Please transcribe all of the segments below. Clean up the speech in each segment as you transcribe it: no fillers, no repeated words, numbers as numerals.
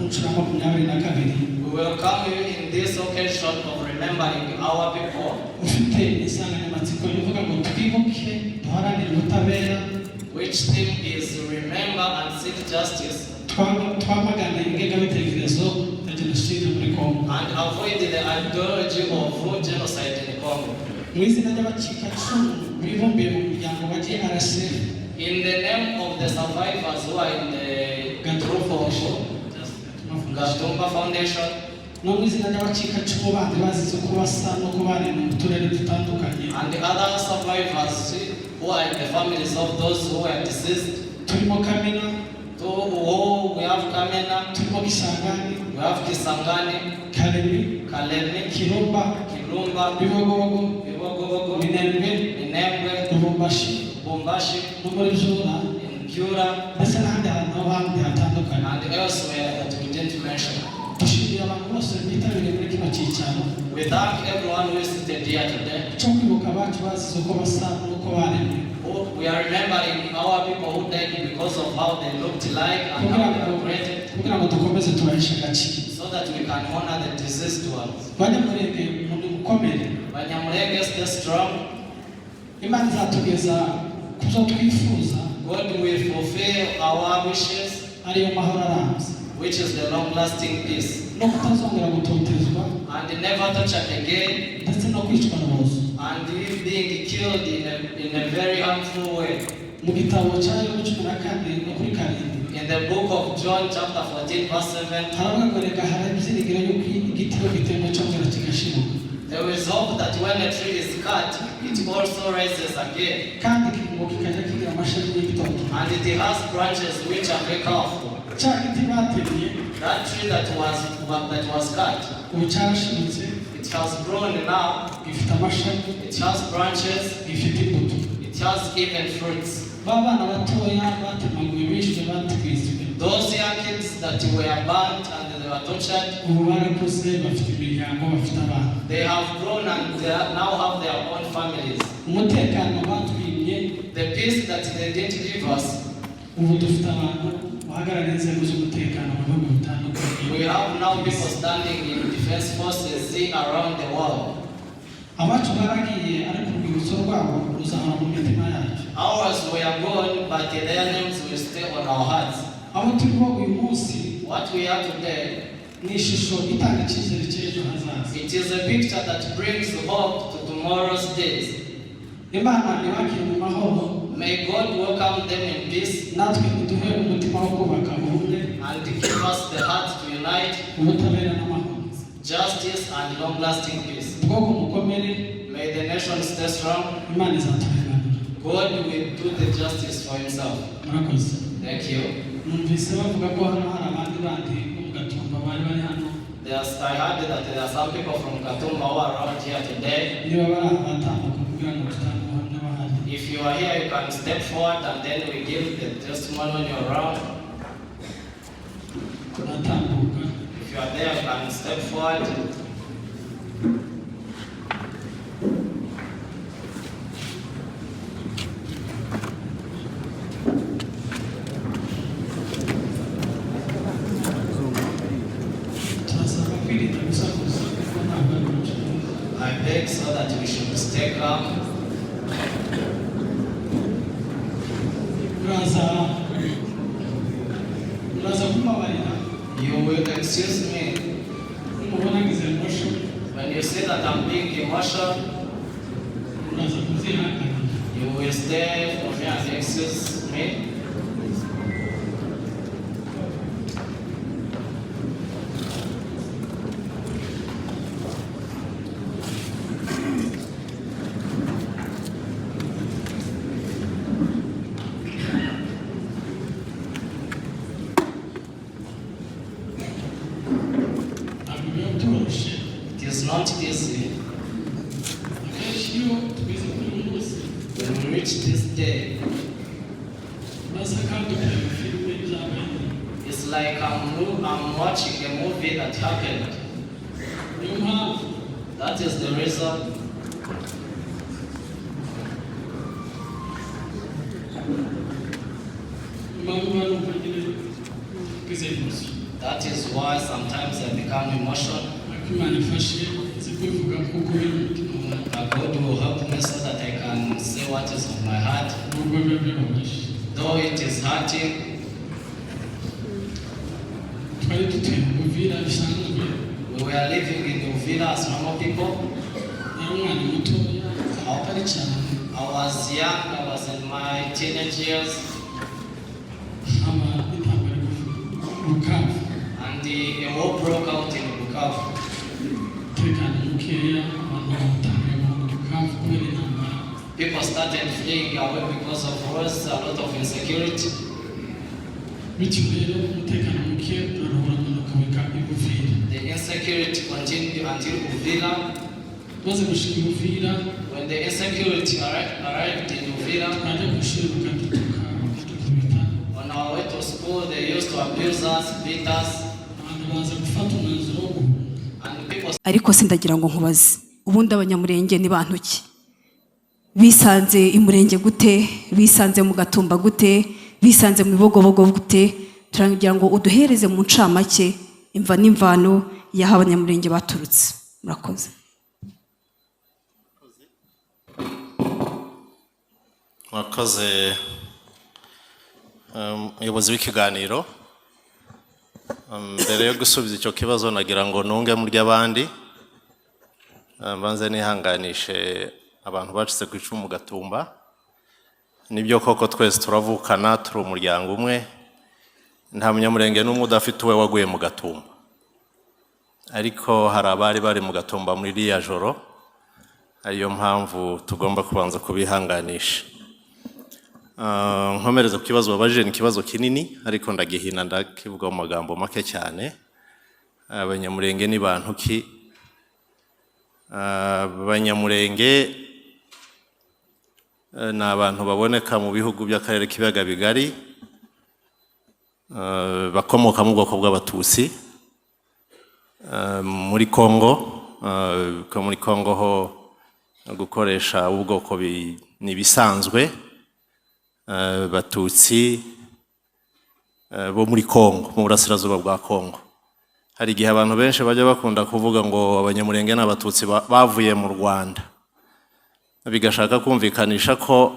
We welcome you in this occasion of remembering our people, which theme is remember and seek justice and avoid the ideology of genocide in Congo. In the name of the survivors who are in the group of MUGATUMBA Foundation, and the other survivors who are in the families of those who are deceased. We have Kamena, we have Kisangani, Kalemi, Kirumba, Bibogogo, Minembwe, Bombashi, in Kura, and elsewhere that we didn't mention. We thank everyone who is seated here today. We are remembering our people who died because of how they looked like and how they were operated, so that we can honor the deceased ones. Banyamulenge, stay strong. God will fulfill our wishes, which is the long-lasting peace, and never tortured again, and being killed in a very harmful way. In the book of John, chapter 14, verse 7, there is hope that when a tree is cut, it also rises again, and it has branches which are very powerful. That tree that was cut, it has grown now, it has branches, it has even fruits. Those young kids that were burnt and they were tortured, they have grown and they now have their own families. The peace that they didn't give us, we have now people standing in defense forces around the world. Ours were gone, but their names will stay on our hearts. What we are today, it is a picture that brings hope to tomorrow's days. May God welcome them in peace and give us the heart to unite, justice and long-lasting peace. May the nation stay strong. God will do the justice for himself. Thank you. I heard that there are some people from Gatumba who are around here today. If you are here, you can step forward and then we give the testimony when you're around. If you are there, you can step forward. I beg so that we should stay calm. You will excuse me when you say that I'm being emotional. You will stay for me and excuse me. It is not easy. When we reach this day, it's like I'm watching a movie that happened. That is the reason. That is why sometimes I become emotional. God will help me so that I can say what is on my heart. Though it is hurting. We were living in Uvira as normal people. I was young, I was in my teenage years. And the war broke out in Bukavu. People started fleeing away because of wars, a lot of insecurity. The insecurity continued until Uvira. When the insecurity arrived in Uvira, on our way to school, they used to abuse us, beat us. Ariko sindagira ngo nkubaze ubundi abanyamurenge ni bantu ki bisanze imurenge gute bisanze mu gatumba gute bisanze mu bibogobogo gute turagira ngo uduhereze mu ncamake imva n'imvano y'aho abanyamurenge baturutse murakoze mwakoze umuyobozi w'ikiganiro mbere yo gusubiza icyo kibazo nagira ngo nunge mu ry'abandi banze nihanganishe abantu bacitse ku icumu Gatumba nibyo koko twese turavukana turi umuryango umwe nta munyamurenge n'umwe udafite uwe waguye mu Gatumba ariko hari abari bari mu Gatumba muri iriya joro ariyo mpamvu tugomba kubanza kubihanganisha nkomereza ku kibazo babajije ni ikibazo kinini ariko ndagihina ndakivuga mu magambo make cyane abanyamurenge ni bantu ki abanyamurenge ni abantu baboneka mu bihugu by'akarere k'ibiyaga bigari bakomoka mu bwoko bw'abatutsi muri Kongo ho gukoresha ubwoko ni bisanzwe batutsi bo muri Kongo mu burasirazuba bwa Kongo hari igihe abantu benshi bajya bakunda kuvuga ngo abanyamurenge n'abatutsi bavuye mu Rwanda bigashaka kumvikanisha ko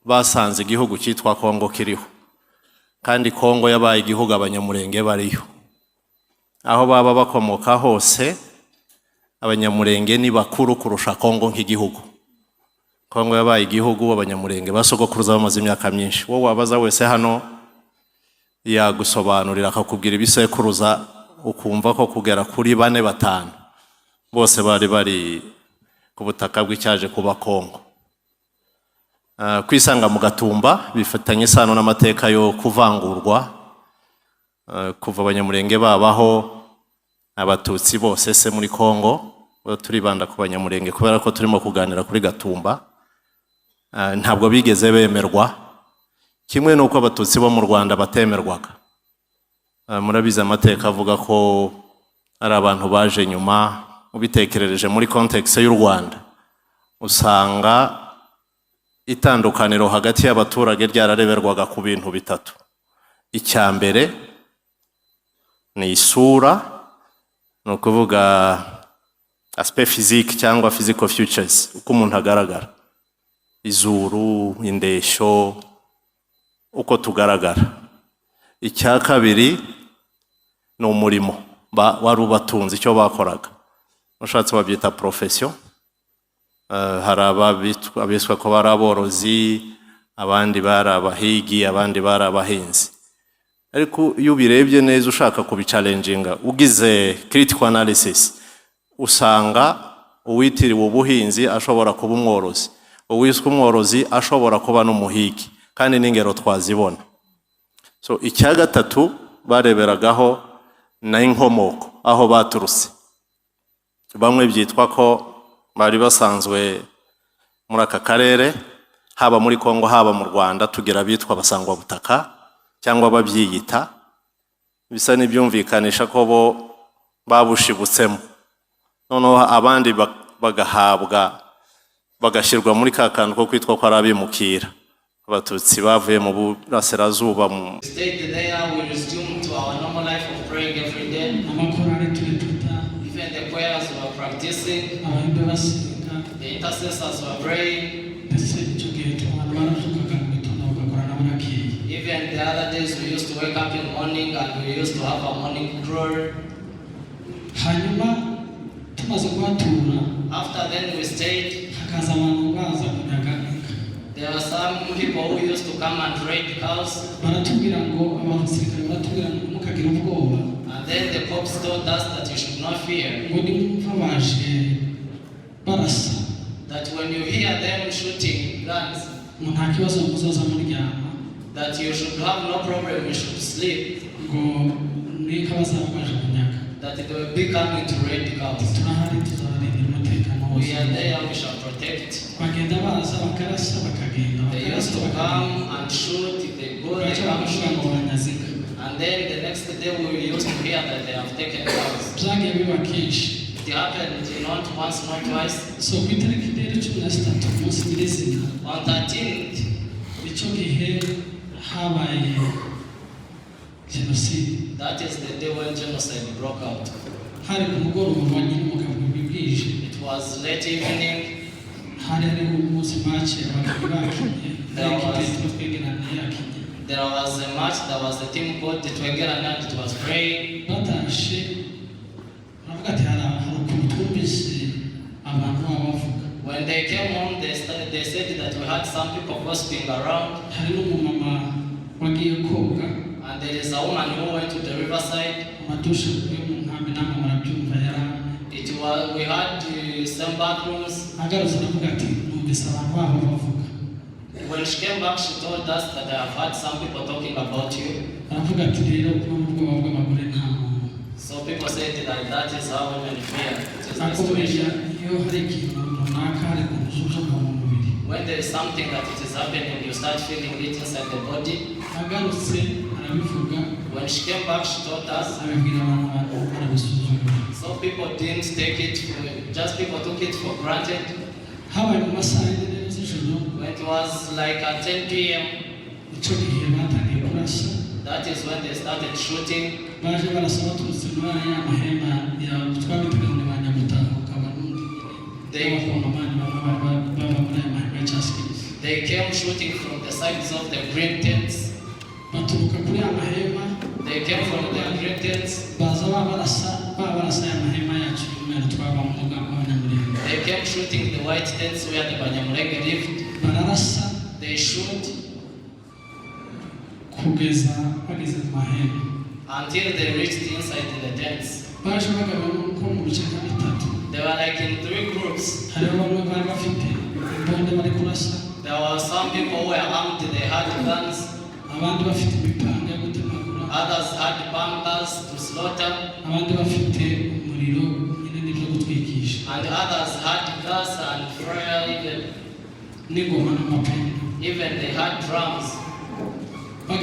basanze igihugu cyitwa Kongo kiriho kandi Kongo yabaye igihugu abanyamurenge bariyo aho baba bakomoka hose abanyamurenge ni bakuru kurusha Kongo nk'igihugu Kongo yabaye igihugu abanyamurenge basogokuruza bamaze imyaka myinshi wowe wabaza wese hano yagusobanurira akakubwira ibisekuruza ukumva ko kugera kuri 4-5 bose bari ku butaka bw'icyaje kuba Kongo kwisanga mu Gatumba bifatanye isano n'amateka yo kuvangurwa kuva abanyamurenge babaho abatutsi bose se muri Kongo turibanda ku banyamurenge kubera ko turimo kuganira kuri Gatumba ntabwo bigeze bemerwa kimwe nuko abatutsi bo mu Rwanda batemerwaga murabize amateka avuga ko ari abantu baje nyuma ubitekerereje muri context y'u Rwanda usanga itandukaniro hagati y'abaturage ryarareberwaga ku bintu bitatu icyambere ni isura no kuvuga aspect physique cyangwa physical features uko umuntu agaragara izuru indeshyo uko tugaragara icya kabiri ni umurimo wari ubatunze icyo bakoraga ushatse babyita profession hari abiswa ko bari aborozi abandi bari abahigi abandi bari abahinzi ariko iyo ubirebye neza ushaka kubichallenginga ugize critical analysis usanga uwitiriwe ubuhinzi ashobora kuba umworozi uwiswe umworozi ashobora kuba n'umuhigi kandi n'ingero twazibona so icya gatatu bareberagaho na inkomoko aho baturutse bamwe byitwa ko bari basanzwe muri aka karere haba muri Kongo haba mu Rwanda tugira bitwa basangwa butaka cyangwa babyiyita bisa n'ibyumvikanisha ko bo babushibutsemo noneho abandi bagahabwa bagashyirwa muri ka kantu ko kwitwa ko ari abimukira abatutsi bavuye mu burasirazuba mu We stayed there, we resumed to our normal life of praying every day. Even the choirs were practicing, the intercessors were praying. Even the other days we used to wake up in the morning and we used to have a morning prayer. After then we stayed. There were some people who used to come and raid cows. And then the cops told us that you should not fear. That when you hear them shooting guns, that you should have no problem, you should sleep. That it will be coming to raid cows. We are there, we shall protect. They used to come and shoot, if they go, they come shoot. And then the next day we used to hear that they have taken cows. It happened not once, not twice. On 13th, that is the day when genocide broke out. It was late evening. There was a match, there was a team called the Twegerana, and it was praying. When they came home, they said that we had some people gossiping around. And there is a woman who went to the riverside. We had some bathrooms. When she came back, she told us that I have had some people talking about you. So people said that is how women fear. When there is something that it is happening, you start feeling it inside the body. When she came back, she told us. So people didn't take it, just people took it for granted. When it was like at 10 p.m., that is when they started shooting. They came shooting from the sides of the green tents. They came from the green tents. They came shooting the white tents where the Banyamulenge lived. They shoot until they reached inside the tents. They were like in 3 groups. There were some people who were armed, they had guns. Others had bunkers to slaughter. And others had gas and fire even. Even they had drums. When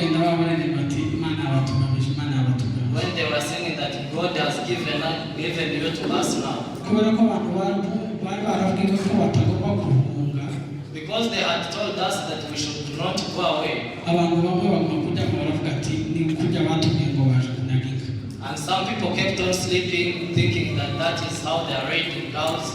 they were saying that God has given you to us now. Because they had told us that we should not go away. And some people kept on sleeping, thinking that is how they are raiding cows.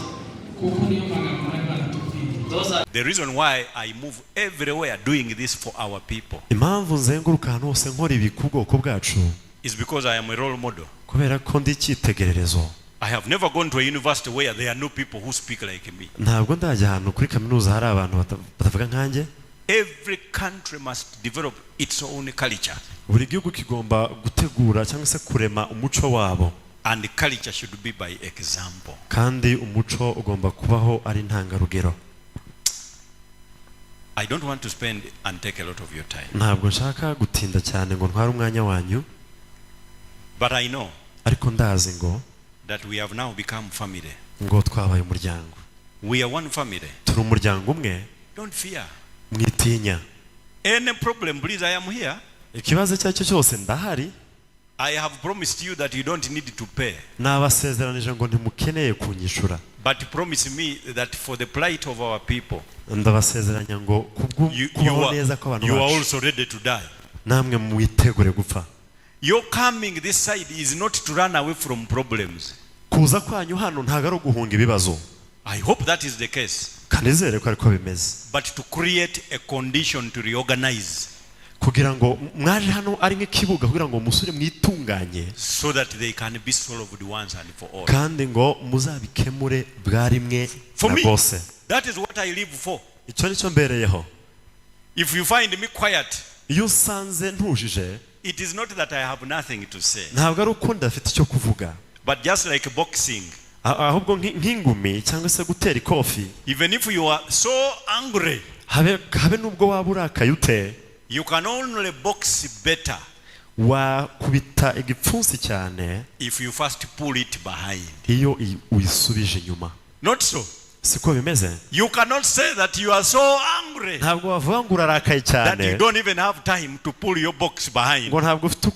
The reason why I move everywhere doing this for our people impamvu nzenguruka ahantu hose nkora ibi ku bwoko bwacu is because I am a role model. kubera ko ndi icyitegererezo. I have never gone to a university where there are no people who speak like me. ntabwo ndajya ahantu kuri kaminuza hari abantu batavuga nkanjye. Every country must develop its own culture. buri gihugu kigomba gutegura cyangwa se kurema umuco wabo. And culture should be by example. kandi umuco ugomba kubaho ari ntangarugero. I don't want to spend and take a lot of your time. ntabwo nshaka gutinda cyane ngo ntware umwanya wanyu. But I know ariko ndazi ngo that we have now become family. ngo twabaye umuryango. We are one family. turi umuryango umwe. Don't fear. mwitinya. Any problem, please, I am here. ikibazo cyacyo cyose ndahari. I have promised you that you don't need to pay. nabasezeranije ngo ntimukeneye kunyishura. But promise me that for the plight of our people, ndabasezeranya ngo kubaho neza ko abantu you are bacu also ready to die. namwe mwitegure gupfa. Your coming this side is not to run away from problems. Kuza kwanyu hano ntago ari guhunga ibibazo. I hope that is the case. Kanizere ko ariko bimeze. But to create a condition to reorganize. Kugira ngo mwaje hano ari nk'ikibuga kugira ngo musure mwitunganye. So that they can be solved once and for all. Kandi ngo muzabikemure bwarimwe na bose. That is what I live for. Icyo nicyo mbereyeho. If you find me quiet, iyo usanze ntujije, it is not that I have nothing to say. Ntabwo ari uko ndafite icyo kuvuga. But just like boxing. Ahubwo nk'ingumi cyangwa se gutera ikofi. Even if you are so angry, habe nubwo waba urakaye ute, you can only box better. Wakubita igipfunsi cyane if you first pull it behind. Iyo uyisubije inyuma. Not so. Siko bimeze. You cannot say that you are so angry. Ntabwo wavuga ngo urarakaye cyane. That you don't even have time to pull your box behind. Ngo ntabwo ufite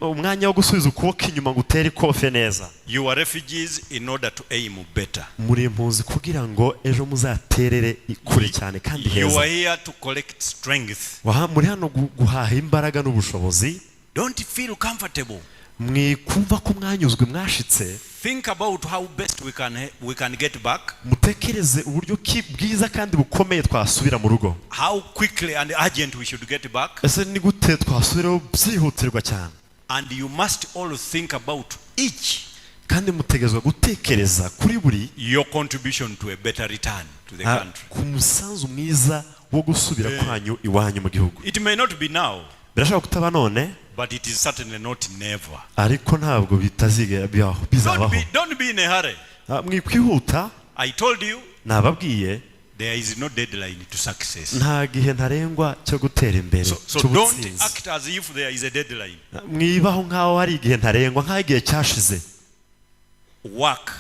umwanya wo gusubiza ukuboko inyuma ngo utere ikofe neza. You are refugees in order to aim better. Muri impunzi kugira ngo ejo muzaterere ikure cyane kandi heza. You are here to collect strength. Muri hano guhaha imbaraga n'ubushobozi. Don't feel comfortable. Mwikumva ko mwanyuzwe mwashitse. Think about how best we can get back. Mutekereze uburyo bwiza kandi bukomeye twasubira mu rugo. How quickly and urgent we should get back. Ese ni gute twasubira byihutirwa cyane. And you must all think about each. Kandi mutegezwa gutekereza kuri buri your contribution to a better return to the country. Ku musanzu mwiza wo gusubira kwanyu iwanyu mu gihugu. It may not be now. Birashobora kutaba none. But it is certainly not never. Ariko ntabwo bitazigera bizabaho. Don't be in a hurry. Mwikwihuta. I told you. Nababwiye. There is no deadline to success. Nta gihe ntarengwa cyo gutera imbere. So don't act as if there is a deadline. Mwibaho nkaho hari igihe ntarengwa nkaho igihe cyashize. Work.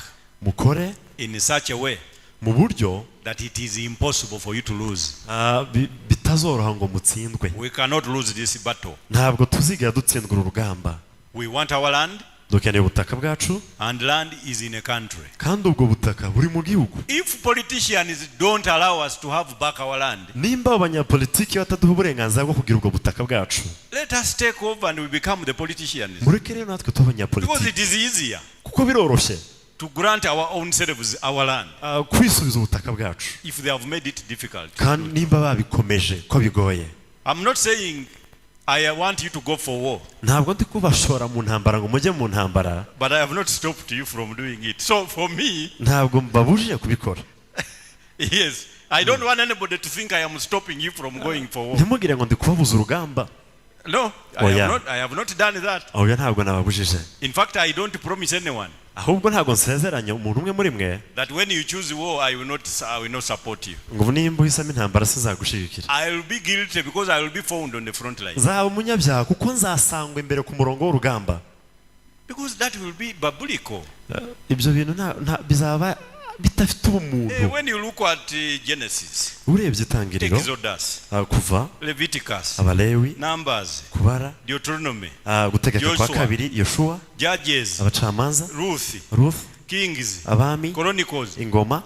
Mukore. In such a way. Mu buryo. That it is impossible for you to lose. Bitazoroha ngo mutsindwe. We cannot lose this battle. Ntabwo tuzigera dutsindwa urugamba. We want our land. Dukeneye ubutaka bwacu. And land is in a country. Kandi ubwo butaka buri mu gihugu. If politicians don't allow us to have back our land. Nimba abanyapolitiki bataduha uburenganzira bwo kugira ubwo butaka bwacu. Let us take over and we become the politicians. Mureke rero natwe tuba abanyapolitiki. Because it is easier. Kuko biroroshye. To grant our own selves our land. Kwisubiza ubutaka bwacu. If they have made it difficult. Kandi nimba babikomeje ko bigoye. I'm not saying I want you to go for war. Ntabwo ndi kubashora mu ntambara ngo mujye mu ntambara. But I have not stopped you from doing it. So for me, ntabwo mbabujije kubikora. Yes, I don't want anybody to think I am stopping you from going for war. Ntimugire ngo ndi kubabuza urugamba. No, I have not done that. Oya ntabwo nababujije. In fact, I don't promise anyone. Ahubwo ntabwo nsezeranya umuntu umwe muri mwe. That when you choose war, I will not support you. Ngo nimba uhisamo intambara sizagushigikira. I will be guilty because I will be found on the front line. Zaba umunyabyaha kuko nzasangwa imbere ku murongo w'urugamba. Because that will be biblical. Ibyo bintu bizaba bitafite ubumuntu. When you look at Genesis, urebye itangiriro, Exodus, kuva, Leviticus, Abalewi, Numbers, Kubara, Deuteronomy, gutegeka kwa kabiri, Yoshua, Judges, abacamanza, Ruth, Kings, Abami, Chronicles, Ingoma,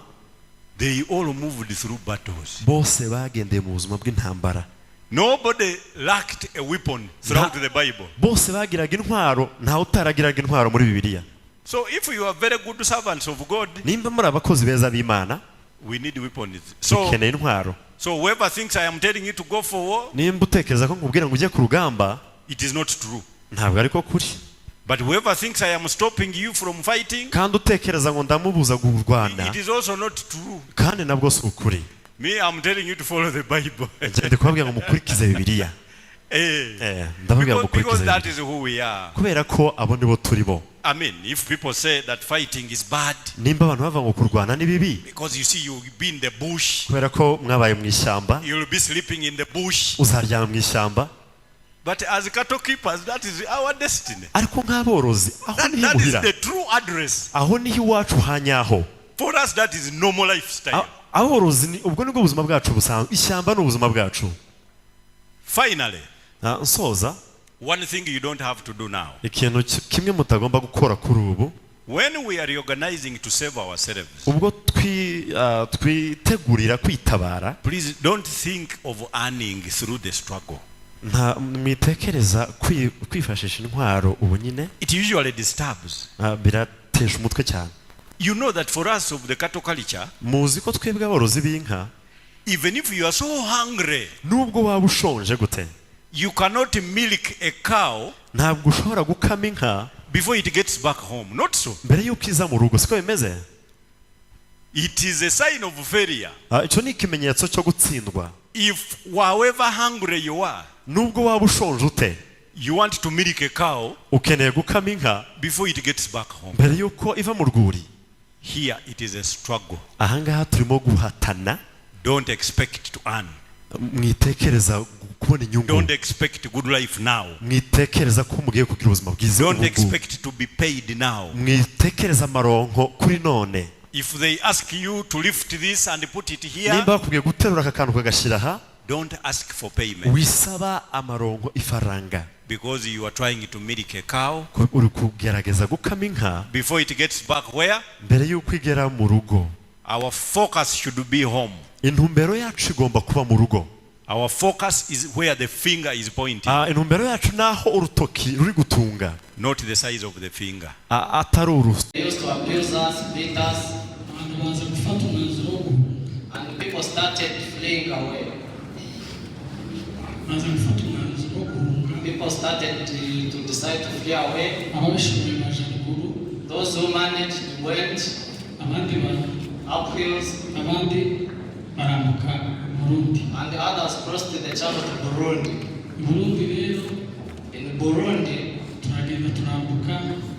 they all moved through battles. Bose bagendeye mu buzima bw'intambara. Nobody lacked a weapon throughout the Bible. Bose bagiraga intwaro, ntawe utaragiraga intwaro muri Bibiliya. So if you are very good servants of God, nimba muri abakozi beza b'Imana, we need weapons. Dukeneye intwaro. So whoever thinks I am telling you to go for war, nimba utekereza ko nkubwira ngo ujye ku rugamba, it is not true. Ntabwo ariko kuri. But whoever thinks I am stopping you from fighting, kandi utekereza ngo ndamubuza kurwana, it is also not true. kandi nabwo si ukuri. Me, I'm telling you to follow the Bible. Ndi kubabwira ngo mukurikize Bibiliya. Because that is who we are. Kubera ko abo nibo turi bo. I mean, if people say that fighting is bad, nimba abantu bava ngo kurwana ni bibi, because you see you will be in the bush, kubera ko mwabaye mu ishyamba, you will be sleeping in the bush, uzaryama mu ishyamba. But as cattle keepers, that is our destiny. Ariko nk'aborozi, aho niho imuhira. That is the true address. Aho niho iwacu hanyaho. For us, that is normal lifestyle. Aborozi ubwo nibwo ubuzima bwacu busanzwe, ishyamba ni ubuzima bwacu. Finally, nsoza, one thing you don't have to do now. Ikintu kimwe mutagomba gukora kuri ubu. When we are reorganizing to save ourselves, ubwo twitegurira kwitabara, please don't think of earning through the struggle. nta mwitekereza kwifashisha intwaro ubu nyine. It usually disturbs. Biratesha umutwe cyane. You know that for us of the cattle culture, muzi ko twebwe aborozi b'inka, even if you are so hungry, nubwo waba ushonje gute, you cannot milk a cow ntabwo ushobora gukama inka before it gets back home. Not so. mbere y'uko iza mu rugo. Siko bimeze. It is a sign of failure. Icyo ni ikimenyetso cyo gutsindwa. If however hungry you are, nubwo waba ushonje ute, you want to milk a cow, ukeneye gukama inka before it gets back home. mbere y'uko iva mu rwuri. Here it is a struggle. Ahangaha turimo guhatana. Don't expect to earn. Mwitekereza kubona inyungu. Don't expect good life now. Mwitekereza ko mugiye kugira ubuzima bwiza. Don't expect to be paid now. Mwitekereza amaronko kuri none. If they ask you to lift this and put it here, nimba bakubwiye guterura aka kantu kagashyira aha, don't ask for payment. wisaba amaronko, ifaranga, because you are trying to milk a cow uri kugerageza gukama inka before it gets back where? mbere y'uko igera mu rugo. Our focus should be home. Intumbero yacu igomba kuba mu rugo. Our focus is where the finger is pointing. Intumbero yacu naho urutoki ruri gutunga, not the size of the finger. Atari urusyo. They used to abuse us, beat us, and people started fleeing away. People started to decide to flee away. Those who managed went up hills, and the others crossed the channel to Burundi. In Burundi,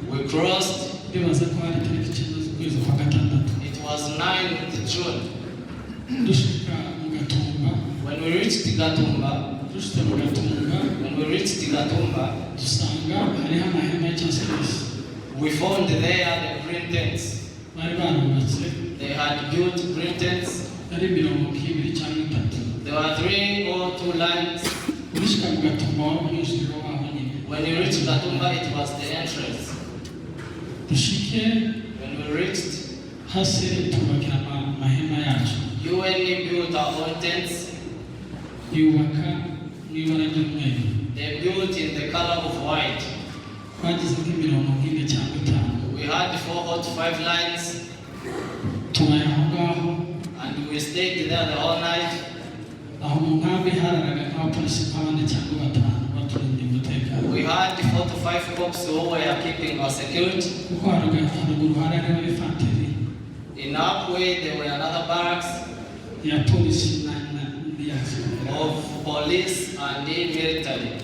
we crossed. It was 9th June. When we reached Gatumba, we found there the green tents. They had built green tents. There were 3 or 2 lines. When we reached Gatumba, it was the entrance. When we reached, UN built our own tents. They built in the color of white. We had 4 or 5 lines. And we stayed there the whole night. We had 4 to 5 cops who were keeping our security. In Akwe, there were another barracks of police and military.